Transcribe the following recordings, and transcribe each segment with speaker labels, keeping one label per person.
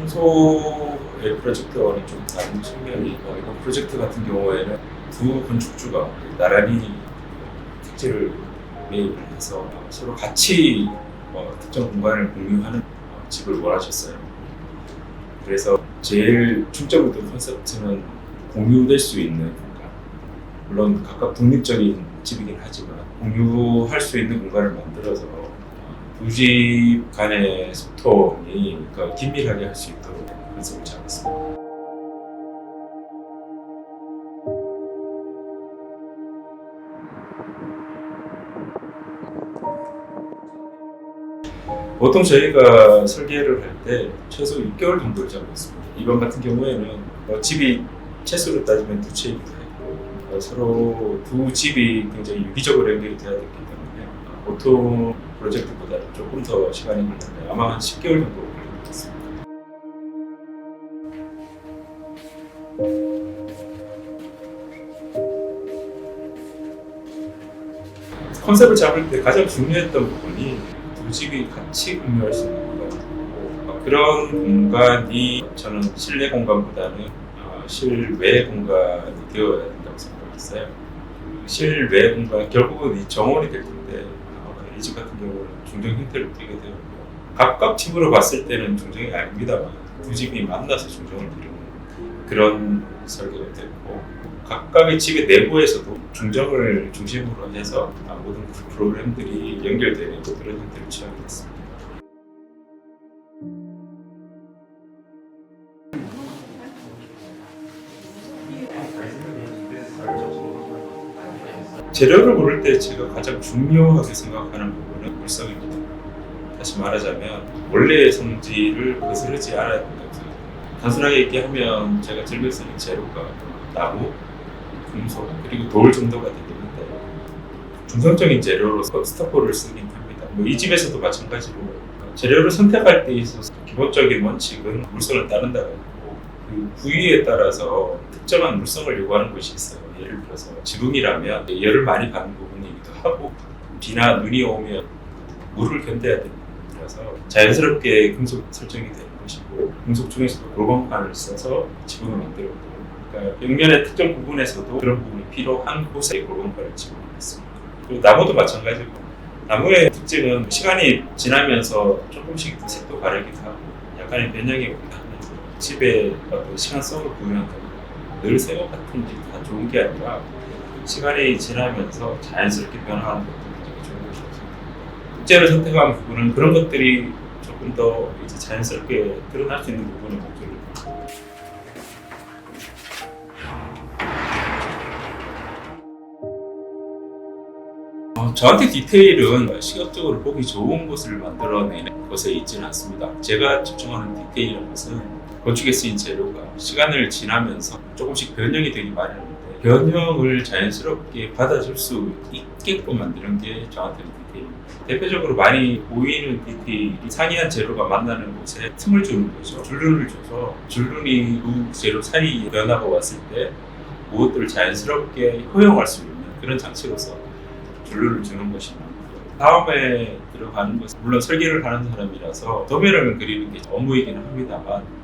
Speaker 1: 평소의 프로젝트와는 좀 다른 측면이 있고, 이번 프로젝트 같은 경우에는 두 건축주가 나란히 택지를 매입을 해서 서로 같이 특정 공간을 공유하는 집을 원하셨어요. 그래서 제일 중점을 둔 콘셉트는 공유될 수 있는 공간. 물론 각각 독립적인 집이긴 하지만 공유할 수 있는 공간을 만들어서 두 집 간의 소통이 긴밀하게 할 수 있도록 컨셉을 잡았습니다. 보통 저희가 설계를 할 때 최소 6개월 정도를 잡고 있습니다. 이번 같은 경우에는 집이 채수로 따지면 두 채이기도 했고 서로 두 집이 굉장히 유기적으로 연결이 돼야 됐기 때문에 보통 프로젝트보다 조금 더 시간이 걸렸는데 아마 한 10개월 정도 걸린 것 같습니다. 컨셉을 잡을 때 가장 중요했던 부분이 두 집이 같이 공유할 수 있는 공간이고 그런 공간이 저는 실내 공간보다는 실외 공간이 되어야 된다고 생각했어요. 실외 공간 결국은 이 정원이 될 텐데 이 집 같은 경우는 중정 형태를 띠게 되었고 각각 집으로 봤을 때는 중정이 아닙니다만 두 집이 만나서 중정을 이루는 그런 설계가 됐고 각각의 집의 내부에서도 중정을 중심으로 해서 모든 프로그램들이 연결되는 그런 형태를 취하게 됐습니다. 재료를 고를 때 제가 가장 중요하게 생각하는 부분은 물성입니다. 다시 말하자면 원래의 성질을 거스르지 않아야 된다고 생각합니다. 단순하게 얘기하면 제가 즐겨 쓰는 재료가 나무, 금속, 그리고 돌 정도가 되겠는데 중성적인 재료로 스타포를 쓰긴 합니다. 이 집에서도 마찬가지로 재료를 선택할 때 있어서 기본적인 원칙은 물성을 따른다고 하고 그 부위에 따라서 특정한 물성을 요구하는 것이 있어요. 예를 들어서 지붕이라면 열을 많이 받는 부분이기도 하고 비나 눈이 오면 물을 견뎌야 되는 부분이라서 자연스럽게 금속 설정이 되는 것이고 금속 중에서도 골광판을 써서 지붕을 만들었고 그러니까 벽면의 특정 부분에서도 그런 부분이 필요한 곳에 골광판을 집어넣습니다. 그리고 나무도 마찬가지고 나무의 특징은 시간이 지나면서 조금씩 색도 바르기도 하고 약간의 변형이 오기도 하면서 집에 어떤 시간성을 부여한다고 늘 새것 같은 게 다 좋은 게 아니라 시간이 지나면서 자연스럽게 변화하는 것도 굉장히 좋은 것이었습니다. 국제를 선택한 부분은 그런 것들이 조금 더 이제 자연스럽게 드러날 수 있는 부분을 목표로 저한테 디테일은 시각적으로 보기 좋은 곳을 만들어내는 것에 있지는 않습니다. 제가 집중하는 디테일이라는 것은 건축에 쓰인 재료가 시간을 지나면서 조금씩 변형이 되기 마련인데 변형을 자연스럽게 받아줄 수 있게끔 만드는 게 저한테는 디테일입니다. 대표적으로 많이 보이는 디테일이 상이한 재료가 만나는 곳에 틈을 주는 거죠. 줄눈을 줘서 줄눈이 두 재료 사이에 변화가 왔을 때 무엇들을 자연스럽게 허용할 수 있는 그런 장치로서 줄눈을 주는 것이 많고요. 다음에 들어가는 것은 물론 설계를 하는 사람이라서 도면을 그리는 게 업무이기는 합니다만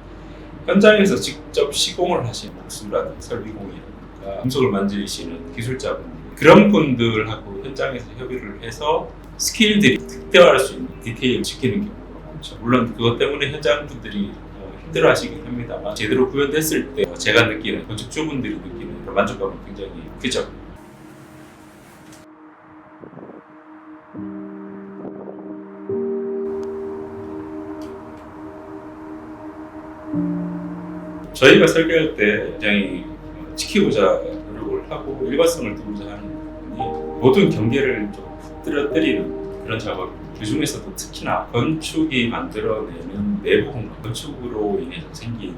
Speaker 1: 현장에서 직접 시공을 하시는 목수라든지 설비공이라든가 금속을 만지시는 기술자분 그런 분들하고 현장에서 협의를 해서 스킬들이 특대화할 수 있는 디테일을 지키는 경우가 많죠. 물론 그것 때문에 현장 분들이 힘들어하시긴 합니다만 제대로 구현됐을 때 제가 느끼는 건축주분들이 느끼는 만족감은 굉장히 크죠. 저희가 설계할 때 굉장히 지키고자 노력을 하고 일관성을 두고자 하는 부분이 모든 경계를 좀 흐트러뜨리는 그런 작업입니다. 그 중에서도 특히나 건축이 만들어내는 내부 공간, 건축으로 인해서 생기는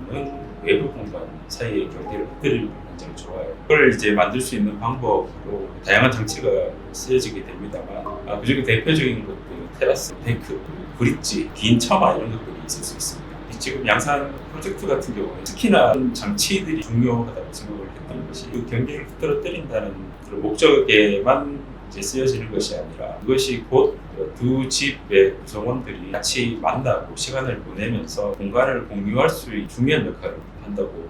Speaker 1: 외부 공간 사이의 경계를 흐트리는 게 굉장히 좋아요. 그걸 이제 만들 수 있는 방법으로 다양한 장치가 쓰여지게 됩니다만 그중에 대표적인 것들 테라스, 데크, 브릿지, 긴 처마 이런 것들이 있을 수 있습니다. 지금 양산 프로젝트 같은 경우에 특히나 장치들이 중요하다고 생각을 했던 것이 그 경계를 흐트러뜨린다는 그런 목적에만 이제 쓰여지는 것이 아니라 그것이 곧 두 집의 구성원들이 같이 만나고 시간을 보내면서 공간을 공유할 수 있는 중요한 역할을 한다고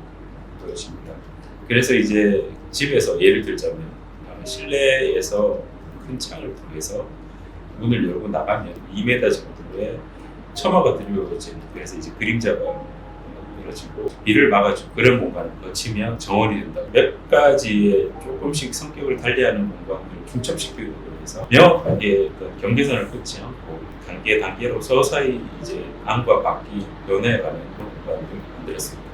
Speaker 1: 보여집니다. 그래서 이제 집에서 예를 들자면 실내에서 큰 창을 통해서 문을 열고 나가면 2m 정도의 처마가 드리워진, 그래서 이제 그림자가 이루어지고 비를 막아주고 그런 공간을 거치면 정원이 된다. 몇 가지의 조금씩 성격을 달리하는 공간을 중첩시키기 위해서 명확하게 그 경계선을 끊지 않고 단계로 서서히 이제 안과 밖이 변해가는 그런 공간을 만들었습니다.